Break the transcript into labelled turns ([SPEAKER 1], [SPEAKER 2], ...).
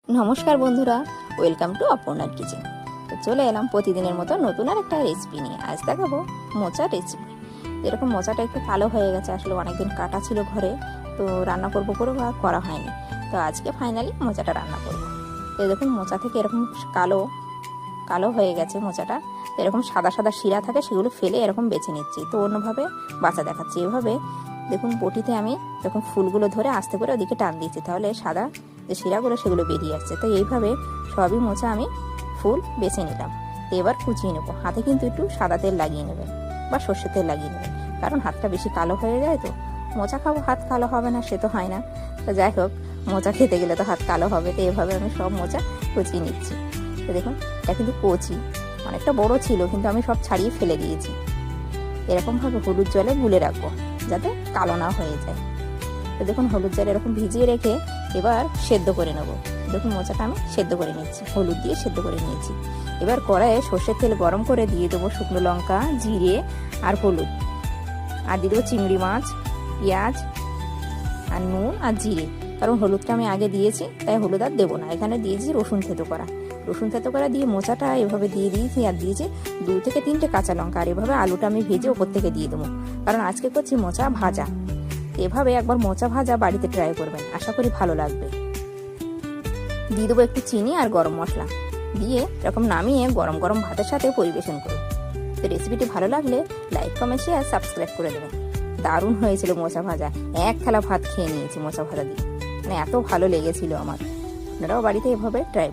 [SPEAKER 1] নমস্কার বন্ধুরা, welcome to অপর্ণার kitchen. তো চলে এলাম প্রতিদিনের মতো নতুন আর একটা রেসিপি নিয়ে। আজ দেখাবো মোচার রেসিপি। এরকম মোচাটা একটু কালো হয়ে গেছে, আসলে অনেকদিন কাটা ছিল ঘরে, তো রান্না করবো আর করা হয়নি। তো আজকে ফাইনালি মোচাটা রান্না করবো। তো দেখুন মোচা থেকে এরকম কালো কালো হয়ে গেছে মোচাটা। তো এরকম সাদা সাদা শিরা থাকে, সেগুলো ফেলে এরকম বেছে নিচ্ছি। তো অন্যভাবে বাছা দেখাচ্ছি। এভাবে দেখুন বটিতে আমি এরকম ফুলগুলো ধরে আস্তে করে ওদিকে টান দিচ্ছি, তাহলে সাদা যে শিরাগুলো সেগুলো বেরিয়ে আসছে। তো এইভাবে সবই মোচা আমি ফুল বেছে নিলাম। তো এবার কুচিয়ে নেবো। হাতে কিন্তু একটু সাদা তেল লাগিয়ে নেবেন বা সর্ষের তেল লাগিয়ে নেবেন, কারণ হাতটা বেশি কালো হয়ে যায়। তো মোচা খাবো, হাত কালো হবে না সে তো হয় না। তো যাই হোক, মোচা খেতে গেলে তো হাত কালো হবে। তো এভাবে আমি সব মোচা কুচিয়ে নিচ্ছি। তো দেখুন এটা কিন্তু কচি, অনেকটা বড় ছিল, কিন্তু আমি সব ছাড়িয়ে ফেলে দিয়েছি। এরকমভাবে হলুদ জলে গুলে রাখবো যাতে কালো না হয়ে যায়। তো দেখুন হলুদ জলে এরকম ভিজিয়ে রেখে এবার সেদ্ধ করে নেবো। দেখুন মোচাটা আমি সেদ্ধ করে নিচ্ছি, হলুদ দিয়ে সেদ্ধ করে নিয়েছি। এবার কড়াইয়ে সর্ষের তেল গরম করে দিয়ে দেবো শুকনো লঙ্কা, জিরে আর হলুদ, আর দিয়ে দেবো চিংড়ি মাছ, পেঁয়াজ আর নুন আর জিরে। কারণ হলুদটা আমি আগে দিয়েছি, তাই হলুদ আর দেবো না। এখানে দিয়েছি রসুন থেতো করা দিয়ে মোচাটা এভাবে দিয়ে দিয়েছি, আর দিয়েছি 2 থেকে 3টে কাঁচা লঙ্কা। আর এভাবে আলুটা আমি ভেজে ওপর থেকে দিয়ে দেবো, কারণ আজকে করছি মোচা ভাজা। এভাবে একবার মোচা ভাজা বাড়িতে ট্রাই করবেন, আশা করি ভালো লাগবে। দিয়ে দেবো একটু চিনি আর গরম মশলা, দিয়ে এরকম নামিয়ে গরম গরম ভাতের সাথে পরিবেশন করুন। তো রেসিপিটি ভালো লাগলে লাইক, কমেন্ট, শেয়ার, সাবস্ক্রাইব করে দেবেন। দারুণ হয়েছিল মোচা ভাজা, 1 থালা ভাত খেয়ে নিয়েছি মোচা ভাজা দিয়ে, মানে এত ভালো লেগেছিল আমার। আপনারাও বাড়িতে এভাবে ট্রাই